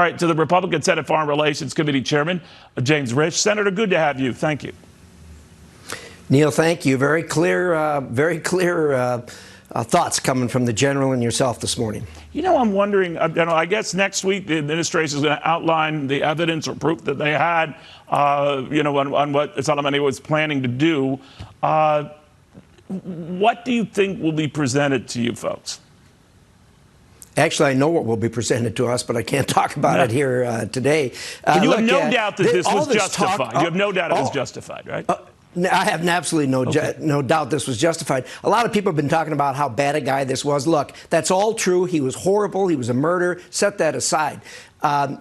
right, to the Republican Senate Foreign Relations Committee Chairman, James Risch. Senator, good to have you. Thank you. Neil, thank you. Very clear thoughts coming from the general and yourself this morning. You know, I'm wondering, I guess next week the administration is going to outline the evidence or proof that they had, on what Soleimani was planning to do. What do you think will be presented to you folks? Actually, I know what will be presented to us, but I can't talk about it here today. And you have no doubt that this was justified. You have no doubt it was justified, right? I have absolutely no doubt this was justified. A lot of people have been talking about how bad a guy this was. Look, that's all true. He was horrible. He was a murderer. Set that aside.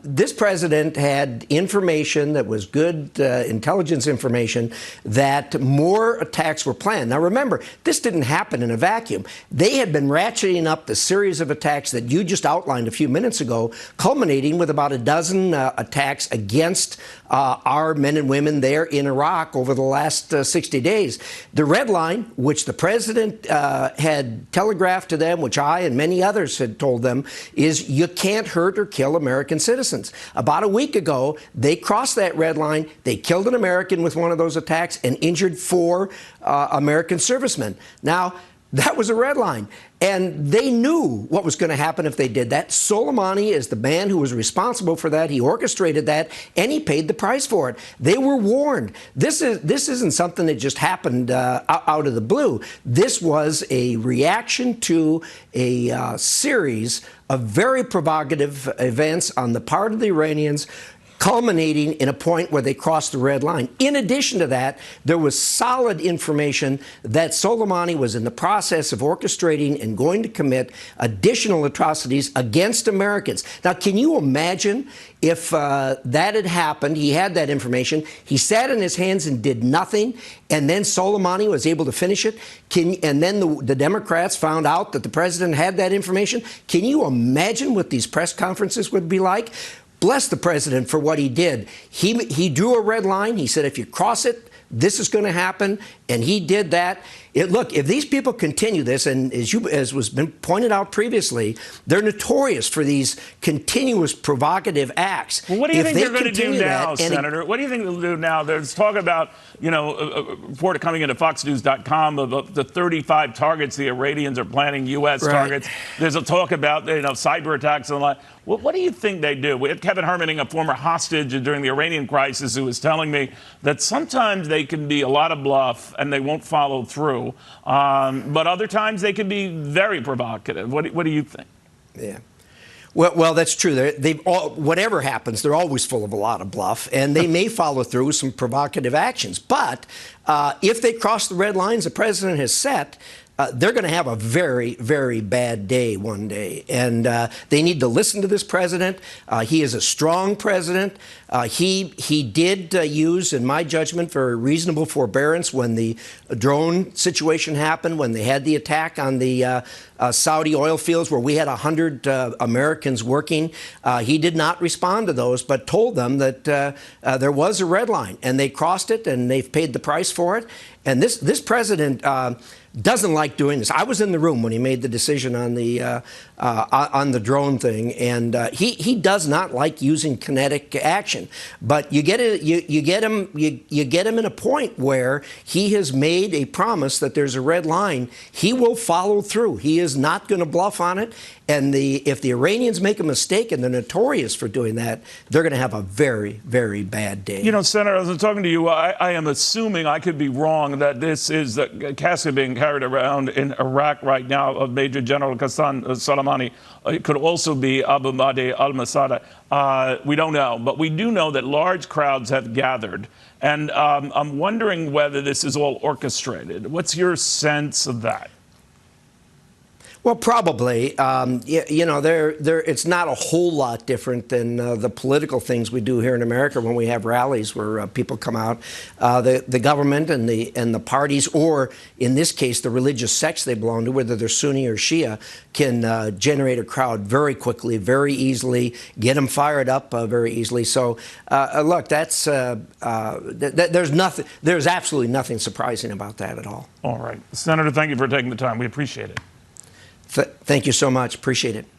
This president had information that was good intelligence information that more attacks were planned. Now, remember, this didn't happen in a vacuum. They had been ratcheting up the series of attacks that you just outlined a few minutes ago, culminating with about a dozen attacks against our men and women there in Iraq over the last 60 days. The red line, which the president had telegraphed to them, which I and many others had told them, is you can't hurt or kill American citizens. About a week ago, they crossed that red line. They killed an American with one of those attacks and injured 4 American servicemen. Now, that was a red line. And they knew what was going to happen if they did that. Soleimani is the man who was responsible for that. He orchestrated that, and he paid the price for it. They were warned. This isn't something that just happened out of the blue. This was a reaction to a series of very provocative events on the part of the Iranians, culminating in a point where they crossed the red line. In addition to that, there was solid information that Soleimani was in the process of orchestrating and going to commit additional atrocities against Americans. Now, can you imagine if that had happened? He had that information. He sat in his hands and did nothing, and then Soleimani was able to finish it. And then the Democrats found out that the president had that information. Can you imagine what these press conferences would be like? Bless the president for what he did. He drew a red line. He said, if you cross it, this is going to happen. And he did that. Look, if these people continue this, and as was been pointed out previously, they're notorious for these continuous provocative acts. Well, what do you think they're going to do now, Senator? What do you think they'll do now? There's talk about, a report coming into FoxNews.com of the 35 targets the Iranians are planning, U.S. targets. There's a talk about, cyber attacks and the like. What do you think they do? We had Kevin Hermaning, a former hostage during the Iranian crisis, who was telling me that sometimes they can be a lot of bluff and they won't follow through. But other times they can be very provocative. What do you think? Yeah. Well, that's true. Whatever happens, they're always full of a lot of bluff, and they may follow through with some provocative actions. But if they cross the red lines the president has set, they're going to have a very, very bad day one day. And they need to listen to this president. He is a strong president. He did use, in my judgment, very reasonable forbearance when the drone situation happened, when they had the attack on the Saudi oil fields where we had 100 Americans working. He did not respond to those, but told them that there was a red line, and they crossed it, and they've paid the price for it. And this president doesn't like doing this. I was in the room when he made the decision on the drone thing, and he does not like using kinetic action. But you get him in a point where he has made a promise that there's a red line. He will follow through. He is not going to bluff on it. And if the Iranians make a mistake, and they're notorious for doing that, they're going to have a very, very bad day. Senator, as I'm talking to you, I am assuming, I could be wrong, that this is the casket being carried around in Iraq right now of Major General Qasem Soleimani. It could also be Abu Mahdi al-Masada. We don't know, but we do know that large crowds have gathered. And I'm wondering whether this is all orchestrated. What's your sense of that? Well, probably. It's not a whole lot different than the political things we do here in America when we have rallies where people come out. The government and the parties, or in this case, the religious sects they belong to, whether they're Sunni or Shia, can generate a crowd very quickly, very easily, get them fired up very easily. So, look, there's absolutely nothing surprising about that at all. All right. Senator, thank you for taking the time. We appreciate it. Thank you so much. Appreciate it.